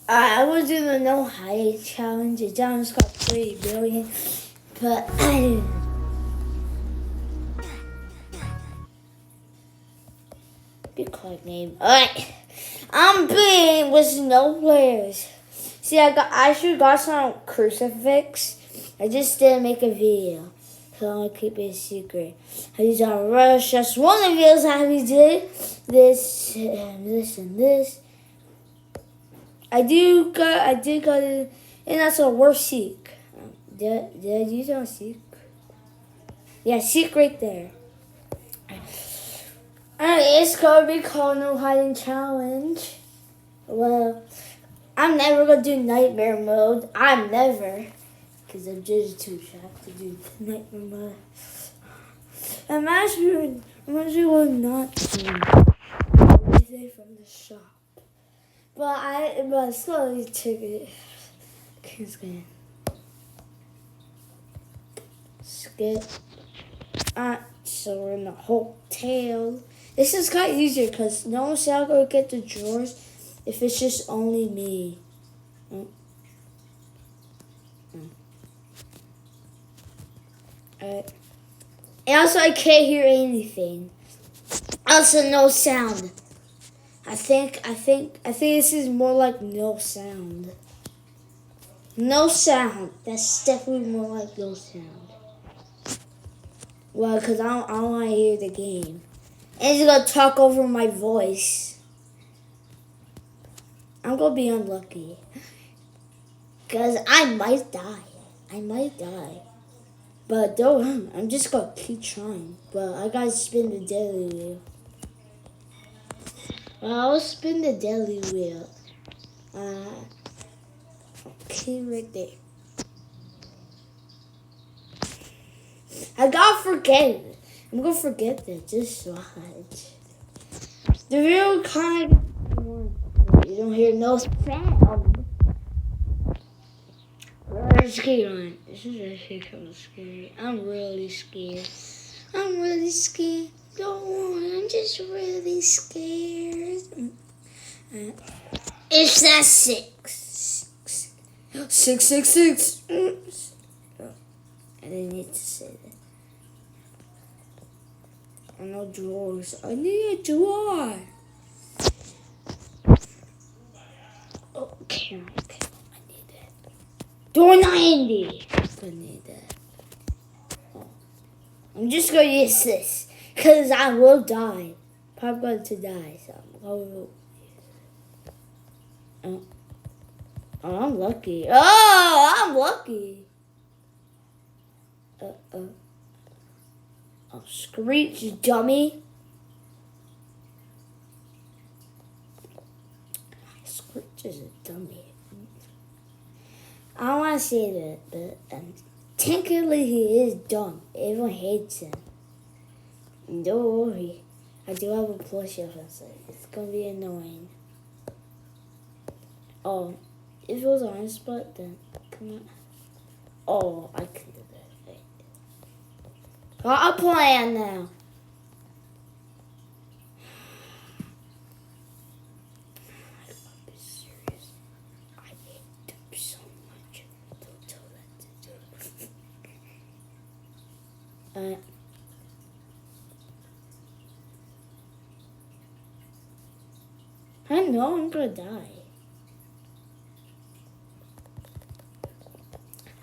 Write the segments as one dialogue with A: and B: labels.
A: I was doing the no height challenge. It just got pretty brilliant, but I didn't. Be quiet, name. Alright, I'm playing with no players. See, I should got some crucifix. I just didn't make a video, so I'm gonna keep it a secret. I used a rush. Just one of the videos I did. This and this and this. I did got it, and that's a worst seek. Did I use it on seek? Yeah, seek right there. Alright, it's gonna be called No Hiding Challenge. Well, I'm never gonna do nightmare mode. I'm never. Because I'm just too shy to do nightmare mode. I'm actually not doing anything from the shop. But slowly took it. Skip. So we're in the hotel. This is kind of easier because no one's going to get the drawers if it's just only me. Alright. And also I can't hear anything. Also no sound. I think this is more like no sound. No sound. That's definitely more like no sound. Well, because I don't want to hear the game. And it's going to talk over my voice. I'm going to be unlucky. Because I might die. But don't, I'm just going to keep trying. But I got to spin the deadly wheel. I'll spin the deadly wheel. Okay, right there. I gotta forget it. I'm gonna forget that. Just watch. The real kind of you don't hear no sound. Let's keep on. This is actually kind of scary. I'm really scared. Don't worry, I'm just really scared. It's that 6. 666. I didn't need to say that. I know drawers. I need a drawer. Okay, I need that. Door 90. I need that. Oh. I'm just gonna use this because I will die. Probably going to die, so I'm lucky. Oh, I'm lucky. Oh, screech, dummy. Screech is a dummy. I don't want to say that, but technically he is dumb. Everyone hates him. Don't worry. I do have a plushie of him, so it's going to be annoying. Oh, if it was on his spot, then come on. Oh, I can do that. Wait. Got a plan now. I gotta be serious. I hate them so much. Don't tell that to do. I know I'm gonna die.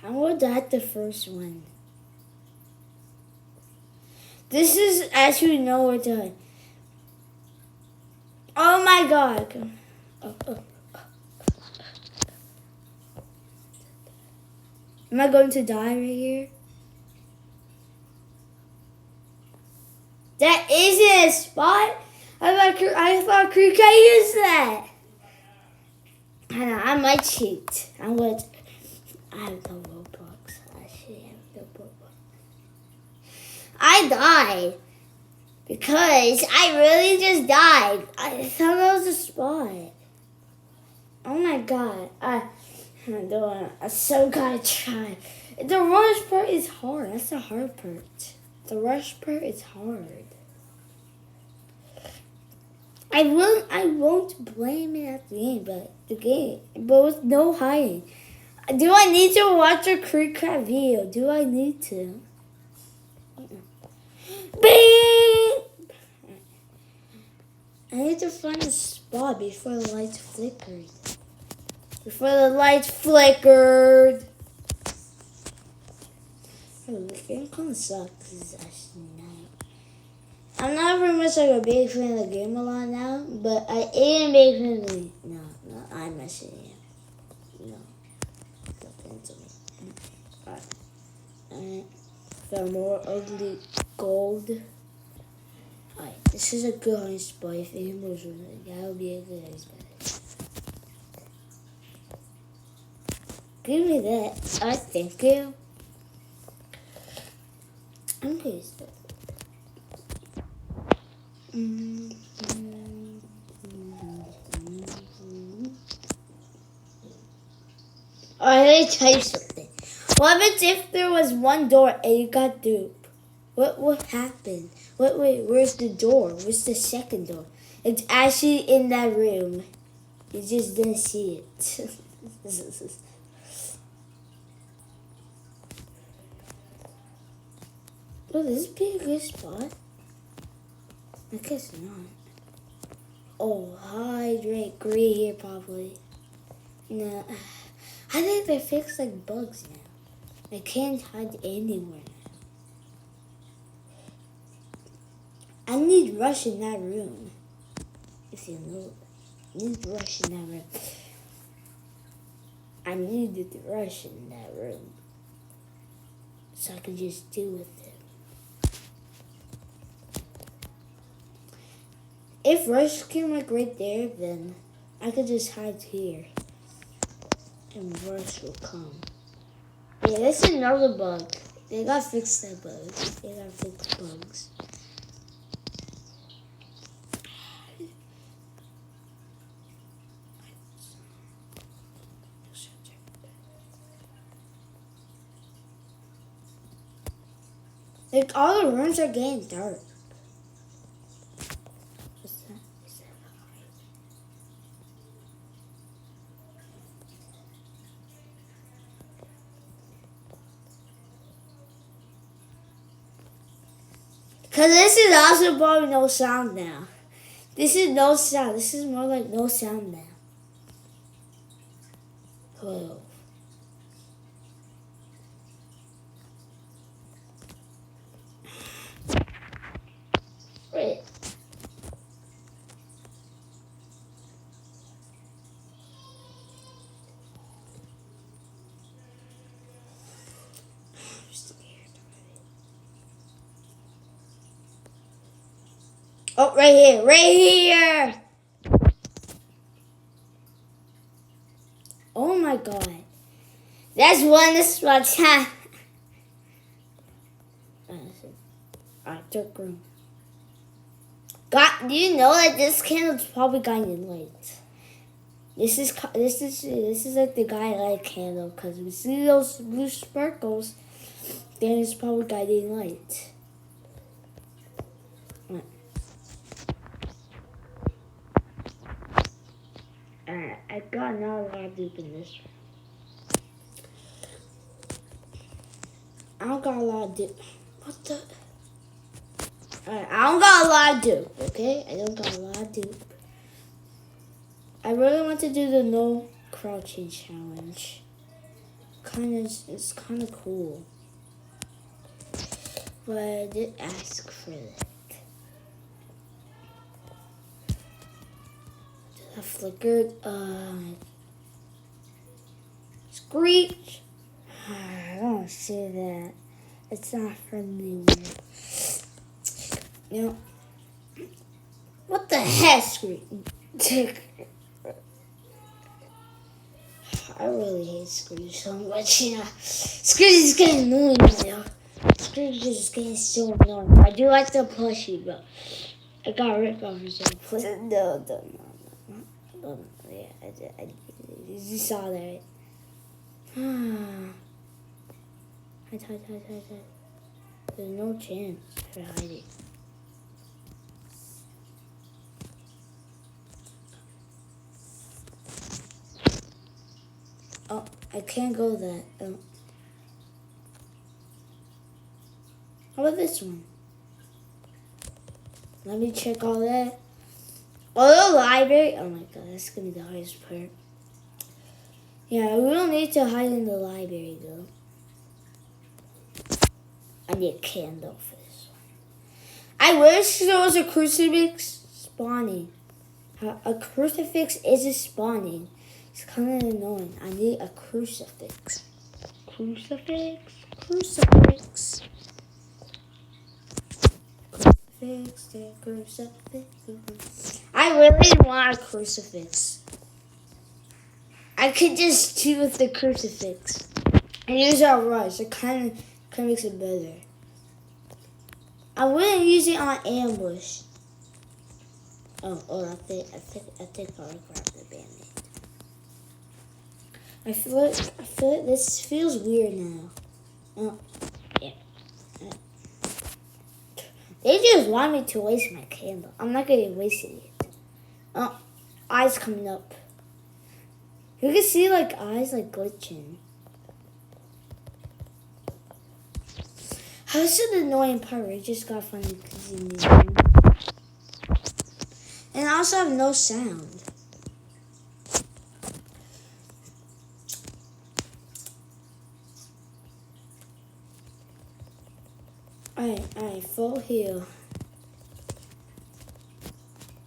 A: I'm gonna die at the first one. This is actually nowhere to. Oh my god. Am I going to die right here? That isn't a spot. I thought crew can use that. I might cheat. I have no Roblox. I should have no Roblox. I died because I really just died. I thought that was a spot. Oh my god. I so gotta try. The rush part is hard. That's the hard part. The rush part is hard. I won't blame it at the end, but with no hiding. Do I need to watch a Creek Crab video? Do I need to? Bing! I need to find a spot before the lights flickered. Before the lights flickered. Oh, the game kind of sucks because it's actually night. I'm not very much like a big fan of the game a lot now, but I am a big fan of the... No, I'm actually am. No. Alright. Found more ugly gold. Alright, this is a good hiding spot. If it was that would be a good hiding spot. Give me that. I thank you. Okay, so. Alright, let me tell you something. What happens if there was one door and you got duped? What happened? Wait, where's the door? Where's the second door? It's actually in that room. You just didn't see it. Well, this would be a good spot. I guess not. Oh, hydrate gray here probably. No, I think they fixed like bugs now. I can't hide anywhere now. I need rush in that room. If you know, I need rush in that room. I needed rush in that room so I could just deal with it. If Rush came like right there, then I could just hide here. And Rush will come. Yeah, this is another bug. They gotta fix that bug. They gotta fix bugs. Like all the rooms are getting dark. Because this is also probably no sound now. This is no sound. This is more like no sound now. 12. Wait. I'm scared already. Oh, right here. Right here. Oh my god. That's one of spots. Dark room. God, do you know that this candle's probably guiding light? This is like the guiding light candle because we see those blue sparkles. Then it's probably guiding light. Alright, I got not a lot of dupe in this one. I don't got a lot of dupe. What the? Alright, I don't got a lot of dupe, okay? I don't got a lot of dupe. I really want to do the no crouching challenge. It's kind of cool. But I did ask for that. Did I flickered? Screech! I don't see that. It's not friendly. You know, what the heck, Screech? I really hate Screech so much, you know. Screech is getting annoying, you know. Screech is getting so annoying. I do like the plushie, but I got ripped off for some. No. Yeah, I did. You saw that, right? Hide. There's no chance for hiding. Oh, I can't go that. Oh. How about this one? Let me check all that. Oh, the library. Oh my god, that's gonna be the hardest part. Yeah, we don't need to hide in the library though. I need a candle for this one. I wish there was a crucifix spawning. A crucifix isn't spawning. It's kind of annoying. I need a crucifix. Crucifix. Crucifix. Crucifix. I really want a crucifix. I could just cheat with the crucifix and use our rush. It kind of makes it better. I wouldn't use it on ambush. I think I'll grab the bandit. I feel like this feels weird now. Oh, yeah. They just want me to waste my candle. I'm not gonna waste it yet. Oh, eyes coming up. You can see like eyes like glitching. How's the annoying part where it just got funny because in the room? And I also have no sound. Alright, full heal.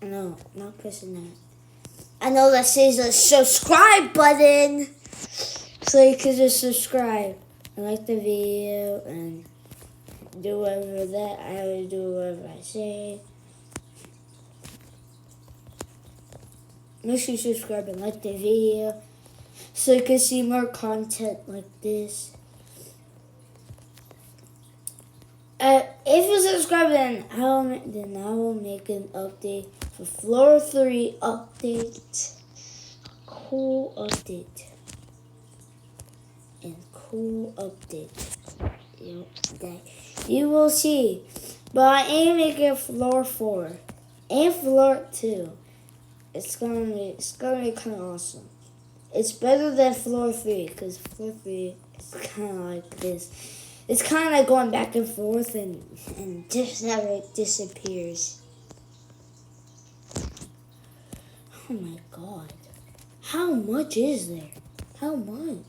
A: No, not pressing that. I know that says the subscribe button. So you can just subscribe and like the video and do whatever that I always do whatever I say. Make sure you subscribe and like the video so you can see more content like this. If you subscribe, then I will make an update for Floor 3 update. Cool update. And cool update. That you will see. But I am making Floor 4 and Floor 2. It's gonna be kind of awesome. It's better than Floor 3 because Floor 3 is kind of like this. It's kind of like going back and forth and just never it disappears. Oh my god. How much is there? How much?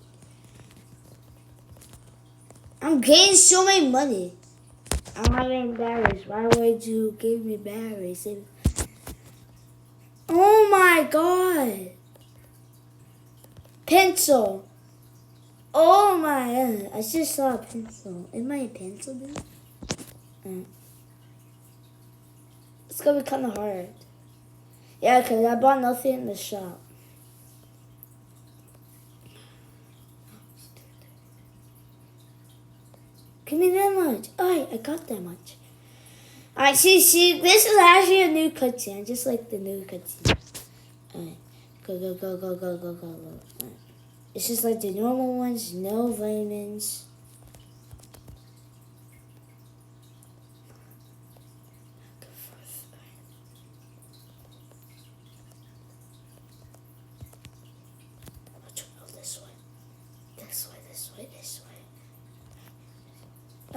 A: I'm getting so many money. I don't have any batteries. Why would you give me batteries? Oh my god. Pencil. Oh my god. I just saw a pencil. Am I a pencil dude? It's gonna be kind of hard. Yeah, because I bought nothing in the shop. Give me that much. Alright, I got that much. Alright, see, this is actually a new cutscene. I just like the new cutscene. Alright, go. Alright. It's just like the normal ones, no vitamins. This way. I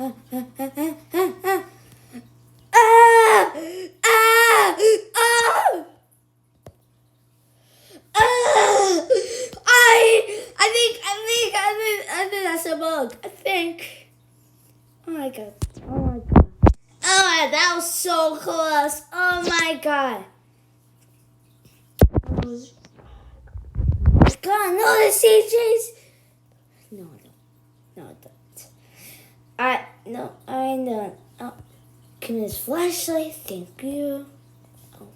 A: think that's a bug. I think. Oh my god. Oh, that was so close. Oh my god. God, no, the CJs. No, I don't. I don't. Oh, give me this flashlight. Thank you. Oh,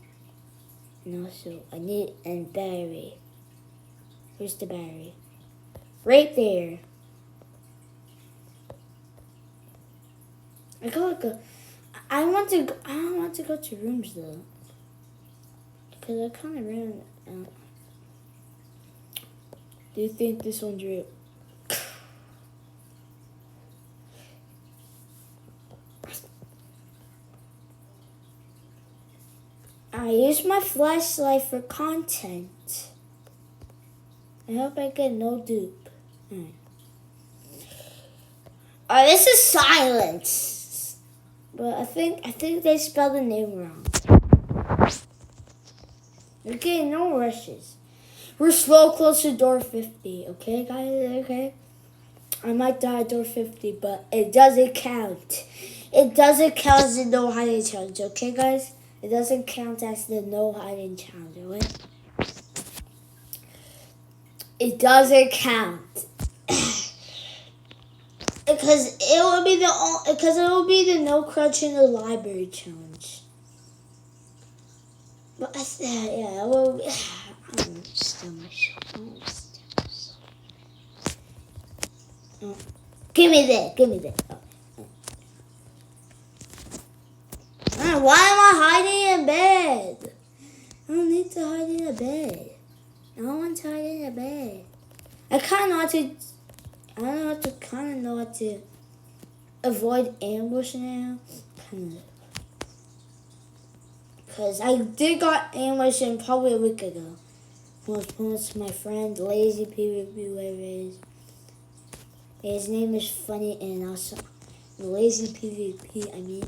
A: and also I need a battery. Where's the battery? Right there. I don't want to go to rooms though, because I kind of ran out. Do you think this one's real? I use my flashlight for content. I hope I get no dupe. Oh, this is silence. But I think they spelled the name wrong. Okay, no rushes. We're slow close to door 50. Okay, guys? Okay? I might die at door 50, but it doesn't count. It doesn't count as the no hiding challenge. Okay, guys? It doesn't count as the no hiding challenge. Okay? It doesn't count. Because it will be the no crunch in the library challenge. But yeah, well, I won't steal myself. Oh. Give me that. Oh. Why am I hiding in bed? I don't need to hide in the bed. No one's hiding in the bed. I kind of know how to avoid ambush now. Because I did got ambushed in probably a week ago. Once my friend, Lazy PvP, whatever it is. His name is funny and also Lazy PvP, I mean.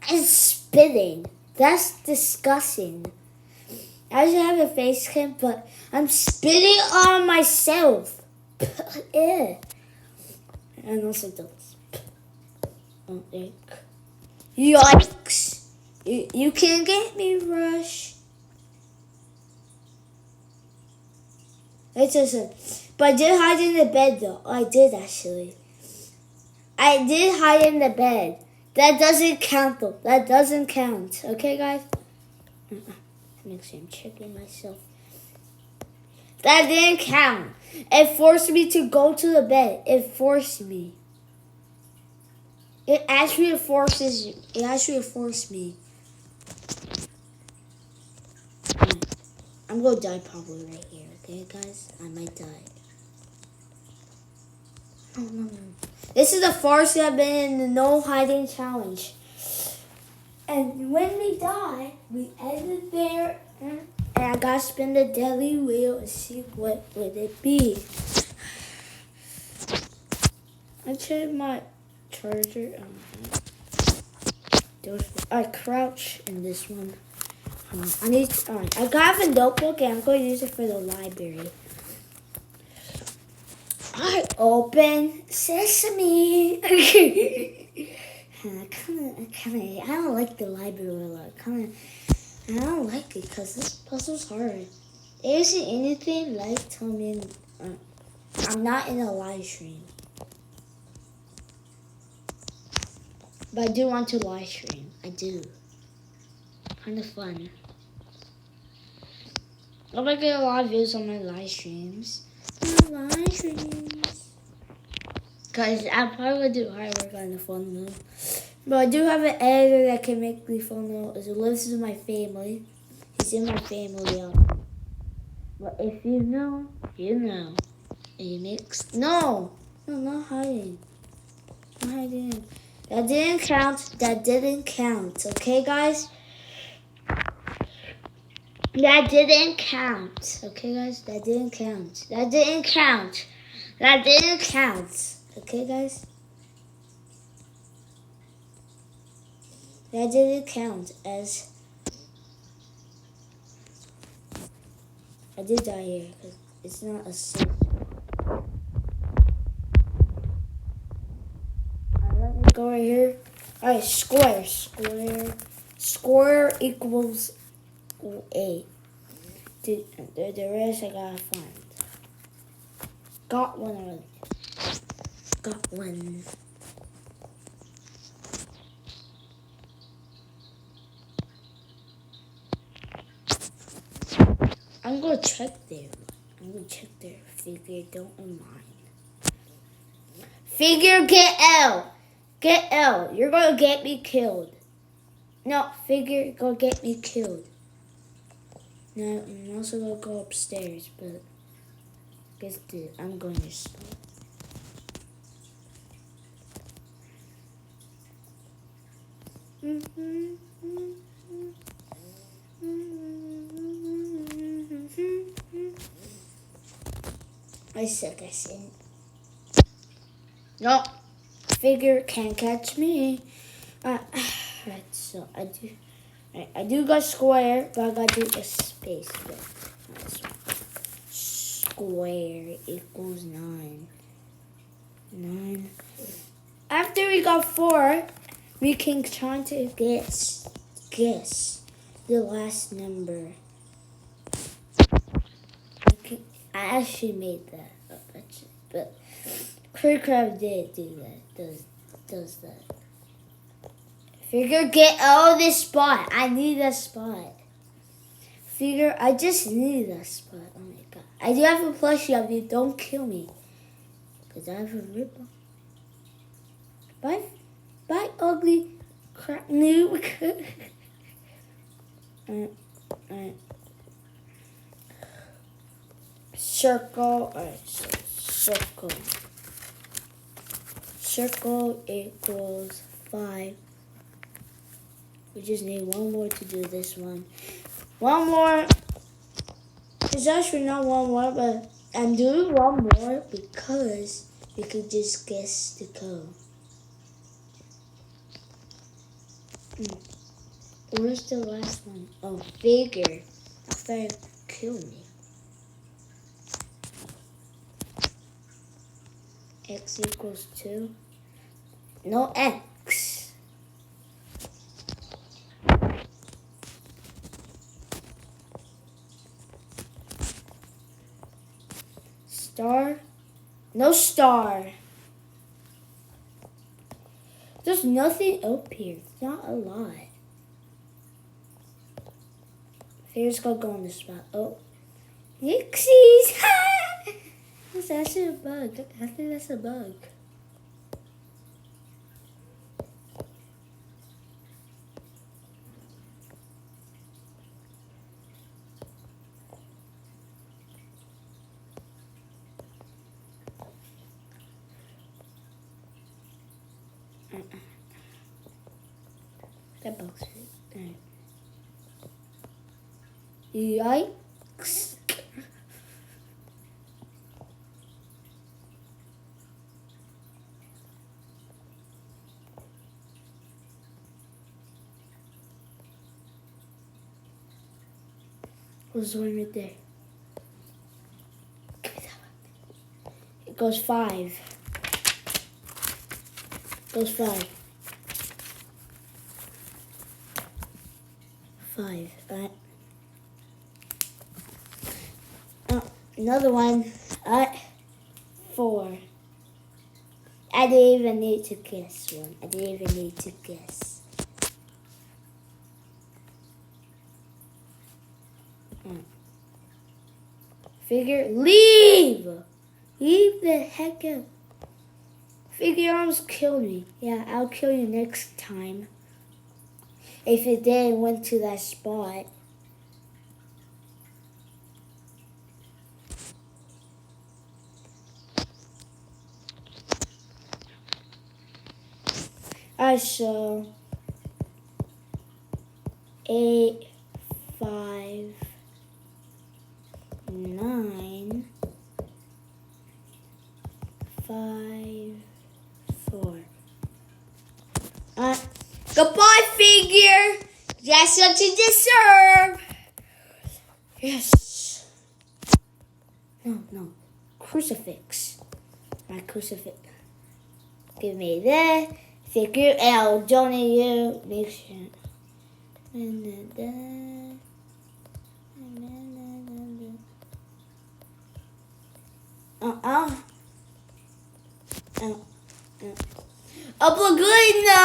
A: I'm spitting. That's disgusting. I should have a face cam, but I'm spitting on myself. Yeah. And also don't think. Yikes. You can't get me, Rush. It's just but I did hide in the bed though. I did actually. I did hide in the bed. That doesn't count though. That doesn't count. Okay, guys? I'm checking myself. That didn't count. It forced me to go to the bed. It forced me. It actually forces you. It actually forced me. I'm gonna die probably right here. Okay, guys? I might die. No. This is the farce I've been in the no hiding challenge. And when we die, we end it there. And I gotta spin the deadly wheel and see what would it be. I checked my charger. I crouch in this one. I got a notebook and I'm going to use it for the library. I open Sesame. I don't like the library a lot. I don't like it because this puzzle's hard. Is it anything like tell me? I'm not in a live stream, but I do want to live stream. I do. Kind of fun. I'm gonna get a lot of views on my live streams. Because I'm probably going to do hard work on the phone though. But I do have an editor that can make the phone though. It lives with my family. He's in my family. But if you know, you know. And he makes... No, not hiding. Not hiding. That didn't count. That didn't count. Okay, guys? That didn't count. Okay, guys? That didn't count. That didn't count. That didn't count. Okay, guys? That didn't count as... I did die here because it's not a safe. Alright, let me go right here. Alright, square. Square equals 8. The rest I gotta find. Got one already. Got one. I'm gonna check there. Figure, don't mind. Figure, get L. Get L. You're gonna get me killed. No, figure, go get me killed. Now, I'm also gonna go upstairs, but guess I'm going to sleep. I suck at it. No. Figure can't catch me. Right, so I do got square, but I gotta do a space. Square equals 9. 9. After we got 4, we can try to guess the last number. I actually made that up, actually, but Crab did do that. Does that? Figure get this spot. I need a spot. Figure I just need a spot. Oh my god! I do have a plushie of you. Don't kill me, cause I have a ripple. Bye, ugly crap noob. Circle. Alright, so circle. Circle equals 5. We just need one more to do this one. One more. It's actually not one more, but I'm doing one more because we could just guess the code. Where's the last one? Oh, figure. I thought kill me. X equals 2. No X. Star. No star. There's nothing up here. Not a lot. Here's gonna go on the spot. Oh. Nixies! That's actually a bug. I think that's a bug. That bug's right. Yikes. What's the one right there? It goes 5. Goes 5. 5. Alright. Another one. 4. I didn't even need to guess one. I didn't even need to guess. Figure, leave! Leave the heck out. Figure almost killed me. Yeah, I'll kill you next time. If it didn't went to that spot. Alright, so 8, 5, 9, 5, 4. Goodbye, figure. That's what you deserve. Yes. No. Crucifix. My crucifix. Give me that. Figure I'll donate you. Make sure. Oblagina!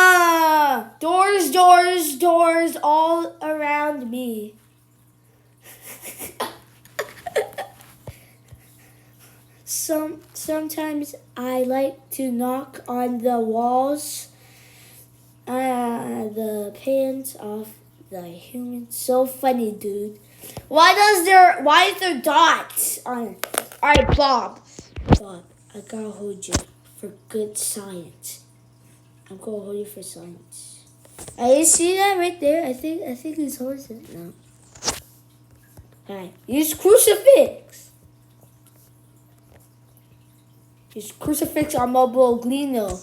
A: Doors all around me. Sometimes I like to knock on the walls. The pants off the human. So funny, dude. Why is there dots on? Alright, Bob, I gotta hold you for good science. I'm gonna hold you for science. You see that right there? I think he's holding it now. Alright, use crucifix. Use crucifix on Moboglino.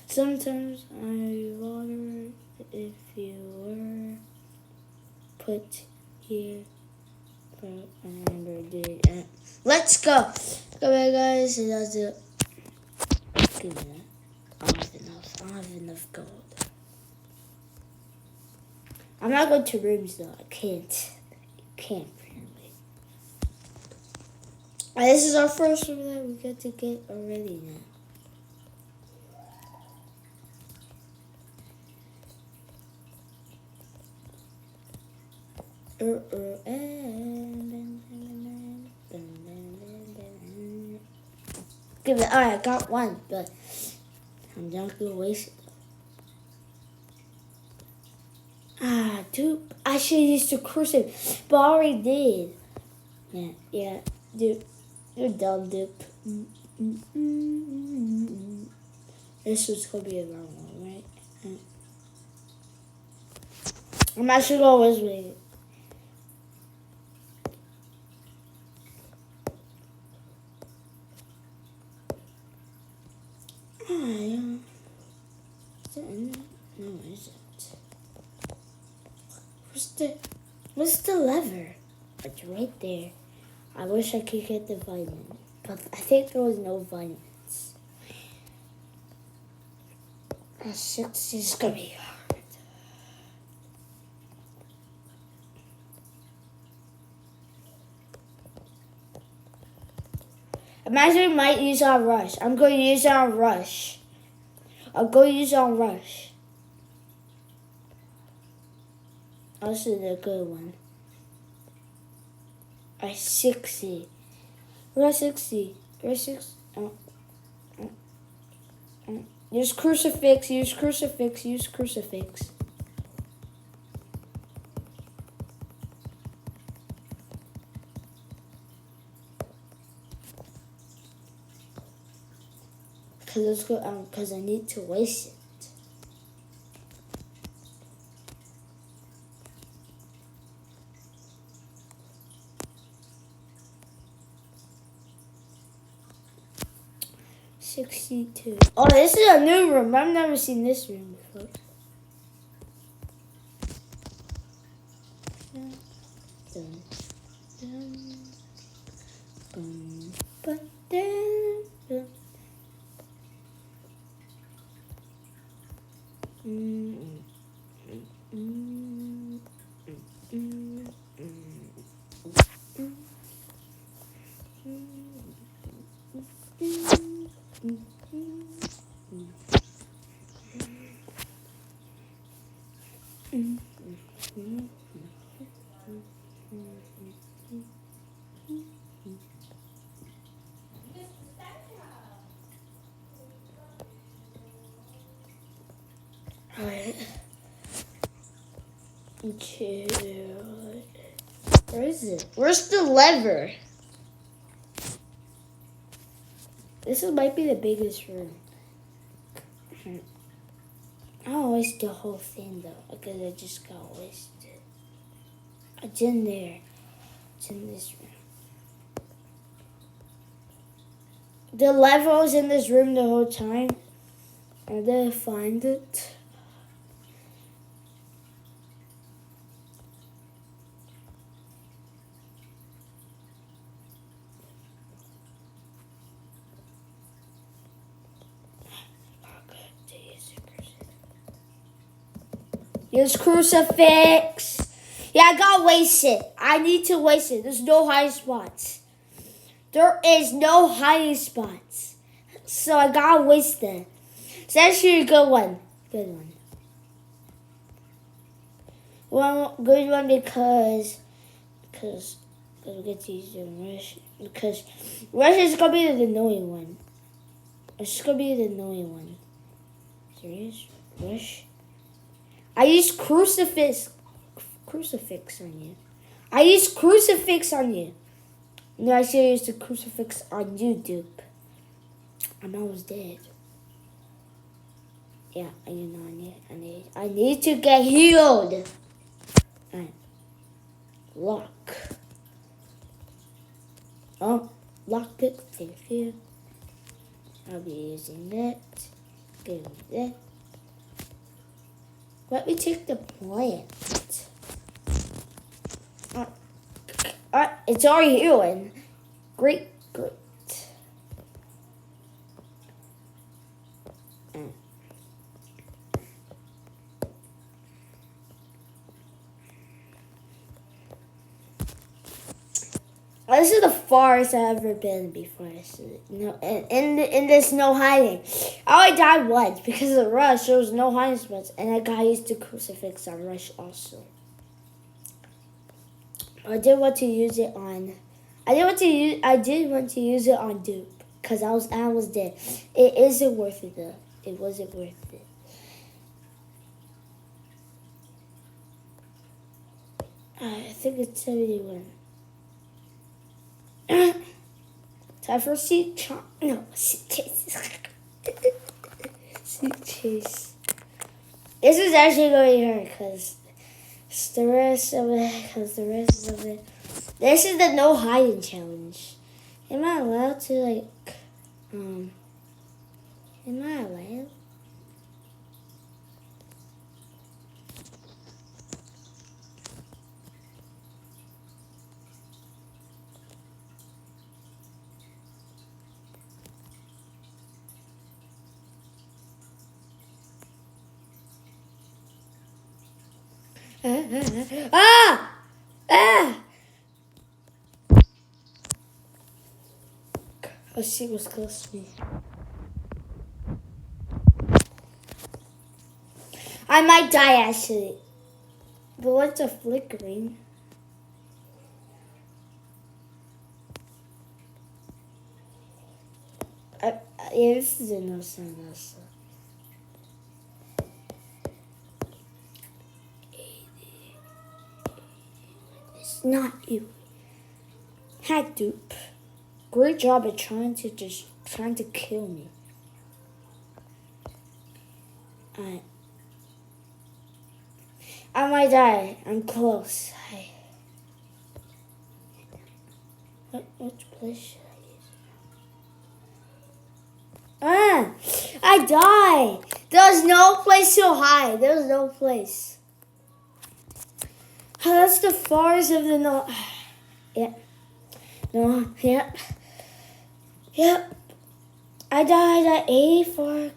A: Sometimes I wonder if you were put here. But I never did. Let's go. Come guys. That's it. Give me that. I don't have enough. I don't have enough gold. I'm not going to rooms though. I can't. Can't apparently. This is our first room that we get to get already now. Give it. Alright, I got one, but I'm not gonna waste it. Ah, dude, I should use the crucifix, but I already did. Yeah, dude, you're dumb, dude. This was gonna be a long one, right? I'm actually gonna always wait. No, is it? What's the lever? It's right there. I wish I could get the vitamin, but I think there was no vitamins. 6 is gonna be hard. Imagine I might use on rush. I'm going to use it on rush. I'll go use it on rush. This is a good one. 60. Where's 60? Where's 6? Use crucifix. Use crucifix. Use crucifix. Because I need to waste it. $62. Oh, this is a new room. I've never seen this room before. Alright. Where is it? Where's the lever? This might be the biggest room. I don't waste the whole thing though, because I just got wasted. It's in there. It's in this room. The lever was in this room the whole time. I didn't find it. Use crucifix. Yeah, I got wasted. I need to waste it. There's no hiding spots. There is no hiding spots. So I got wasted. It's actually a good one. Good one. Well, good one because we get to use the rush. Because rush is gonna be the annoying one. It's gonna be the annoying one. Serious? Rush? I used crucifix on you. I used crucifix on you. No, I should use the crucifix on you, dupe. I'm almost dead. Yeah, I need to get healed. Alright. Lock. Oh, lock it. Thank you. I'll be using that. Give me that. Let me take the plant. It's already healing. Great. This is the farthest I've ever been before. In this no hiding. I only died once because of the rush. There was no hiding spots, and I got used to crucifix on rush also. I did want to use it on. I did want to use it on dupe because I was dead. It isn't worth it though. It wasn't worth it. I think it's 71. Time for seat chase. Seat chase. This is actually going to hurt because the rest of it. This is the no hiding challenge. Am I allowed to Am I allowed? Oh, she was close to me. I might die actually. But what's a flickering? Yeah, this is a no sound also. It's not you. Hack dupe. Great job at trying to kill me. I might die. I'm close. Which place should I use? I died. There's no place to hide. There's no place. Oh, that's the farthest of the no. Yeah. No. Yep. Yep. I died at 84.